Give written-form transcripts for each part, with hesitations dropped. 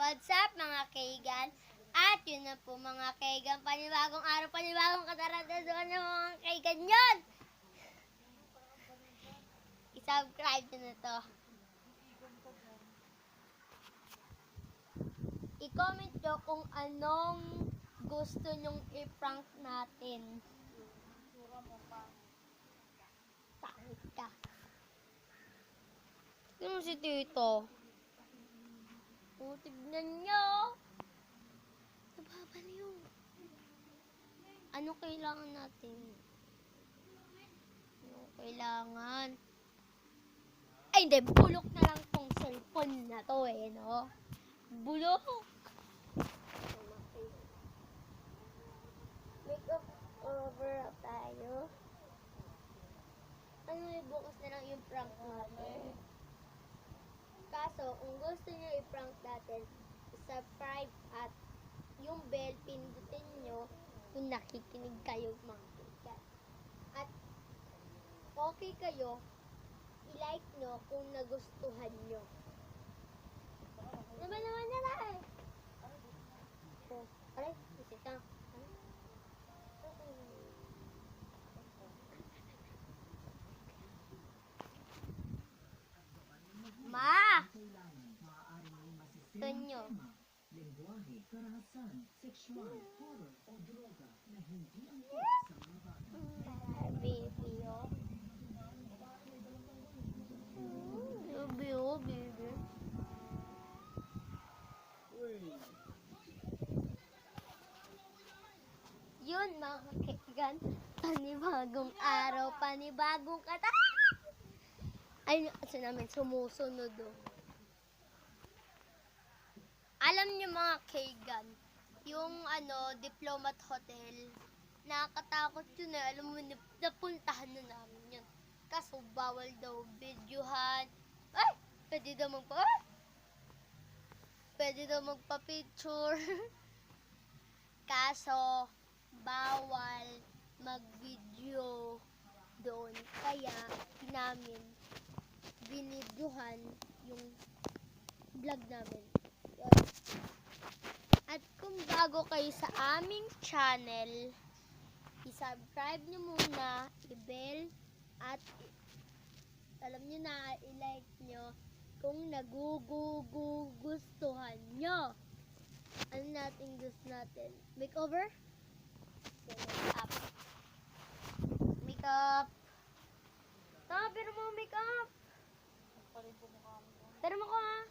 What's up mga kaigan? At yun na po mga kaigan, panibagong araw, panibagong kataratasan ng mga kaigan yun! I-subscribe nyo na to. I-comment nyo kung anong gusto nyong i-prank natin. Pangit ka. Sino si Tito? O, tignan nyo. Nababaliw. Ano kailangan natin? Ano kailangan? Ay, hindi. Bulok na lang tong cellphone na to eh, no? Bulok. Makeup over tayo. Ano yung bukas na lang yung prank natin? Kaso, kung gusto nyo i-prank natin, subscribe at yung bell, pindutin nyo kung nakikinig kayo mga kaigan. At okay kayo, i-like nyo kung nagustuhan nyo. Naman na lang. Oh, aray, isita. Ma! Gusto nyo? Lengguwahe, karahasan, sexual, horror o droga na hindi angkop sa mga bata. Baby, oh. Baby, oh, baby. Yun, mga kaigan. Panibagong araw, panibagong kata. Ay, kasi namin sumusunod, oh. Alam niyo mga kaigan, yung Diplomat Hotel, nakakatakot yun eh. Alam mo, napuntahan na namin yun. Kaso bawal daw videohan. Ay! Pwede daw magpa-picture. Kaso, bawal mag-video doon. Kaya, namin binidyohan yung vlog namin. Yun. At kung bago kayo sa aming channel, i-subscribe nyo muna, i-bell, at alam nyo na, i-like nyo kung nagugustuhan nyo. Ano natin gusto natin? Makeover? Makeup. Makeup. Tama, pero mo makeup. Pero mo ko ha.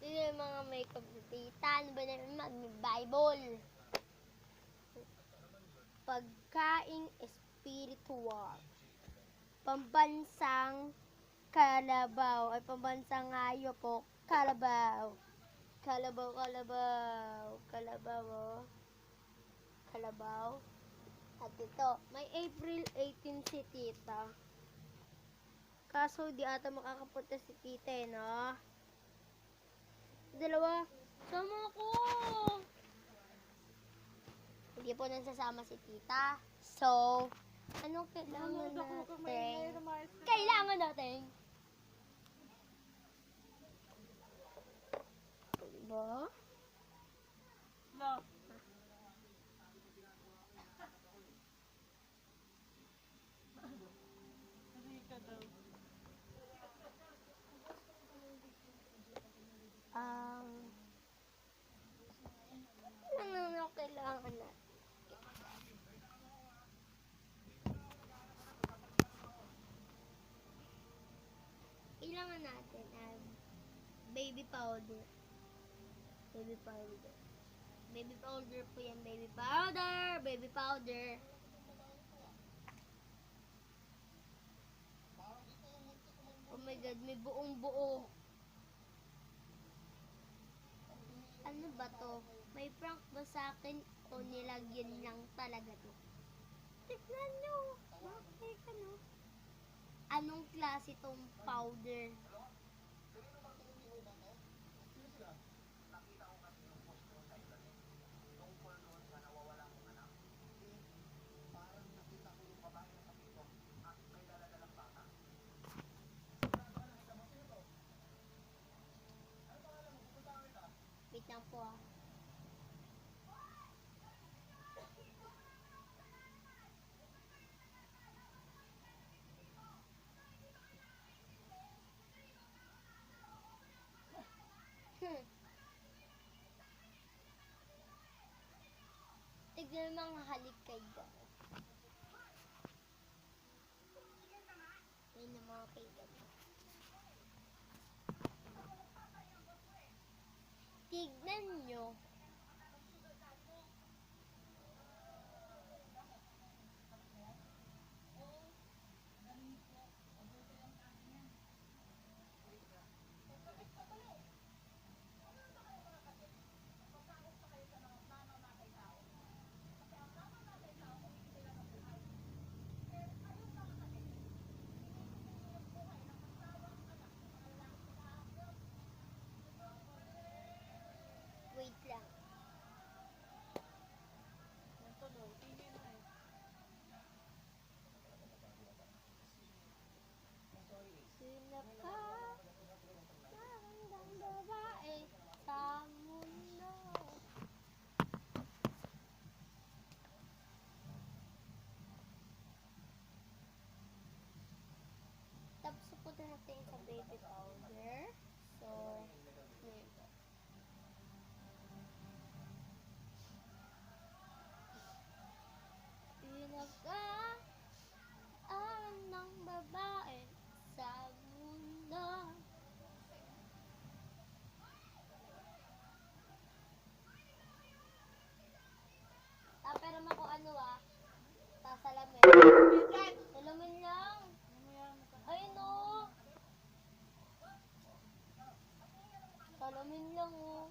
Dito yung mga makeup ni tita. Ano ba naman mag-Bible? Pagkaing espiritual. Pambansang kalabaw. Ay, pambansang hayop po. Kalabaw. Kalabaw, kalabaw. Kalabaw, oh. Kalabaw. At ito, may April 18 si tita. Kaso di ata makakapunta si tita eh, no? Dalawa, sama ko! Hindi po nagsasama si tita. So, anong kailangan natin? Kailangan natin! Diba? No. Kasi ka daw. Ano kailangan natin? Kailangan natin baby powder. Baby powder. Baby powder po yan. Baby powder. Baby powder. Oh my God, may buong buo. Ano ba to? May prank ba sa akin o nilagyan lang talaga to? Tignan nyo. Bakit ano? Anong klase tong powder? ko ah. Hmm. Tignan mga halik kay God. Ayun ang mga kaigan. Tignan nyo. Wait lang. Yan tuloy. Tingin na eh. Sino ka? Magandang babae sa mundo. Tapos pupunta natin sa baby powder. So, ngayon. Sino ka? Ng babae sa mundo. Pero ako ano sasalamin. Salamin lang. Ayun o. Salamin lang o.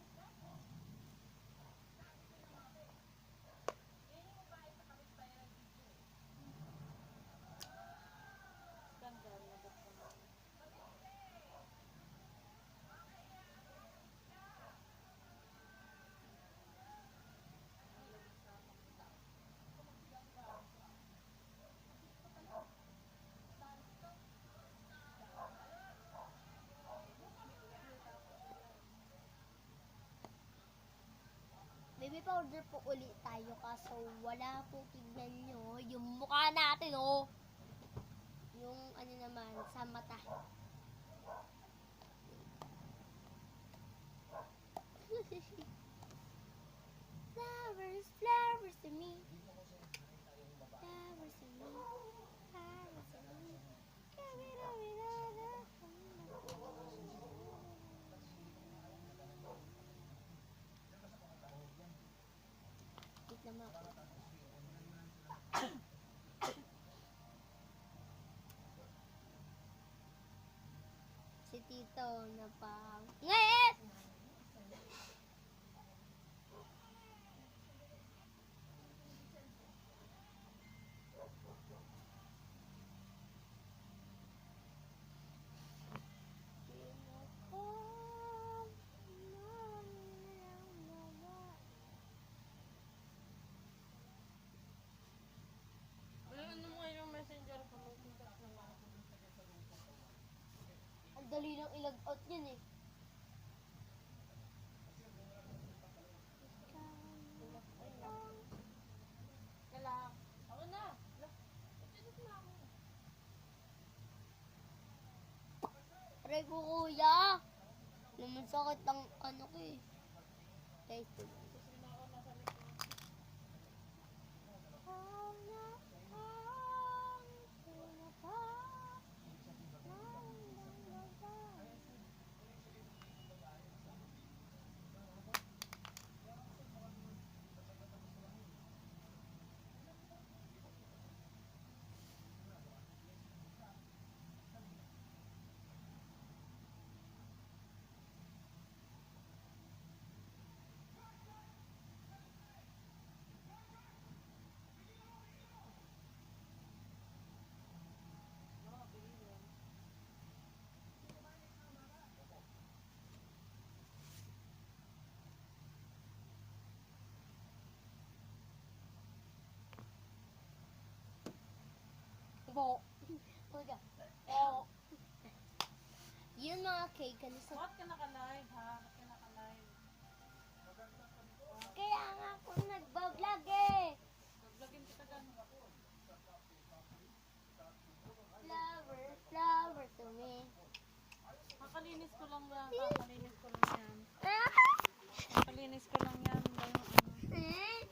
Skandal na ba ito? Baby powder po ulit tayo kaso wala po, tignan nyo yung mukha natin oh. Yung ano naman sa mata. Flowers, flowers to me. Flowers to me. Flowers to me. Wait naman ako. Si Tito na pang... Ngayet! Ano mo yung messenger ko? Magpuntas naman ako. Ang dali lang ilag-out yun eh. Kala, ako na. Ito na ako. Aray ko kuya. Naman sakit ang ano ko eh. Guys, Kasi na ako nasa likod. bo. Kuya. Oh. Yun mga cake. Ano sa... Bakit ka naka-live ha? Bakit ka naka-live? lang, kakalinis ko lang yan. Ah! Kakalinis ko lang yan.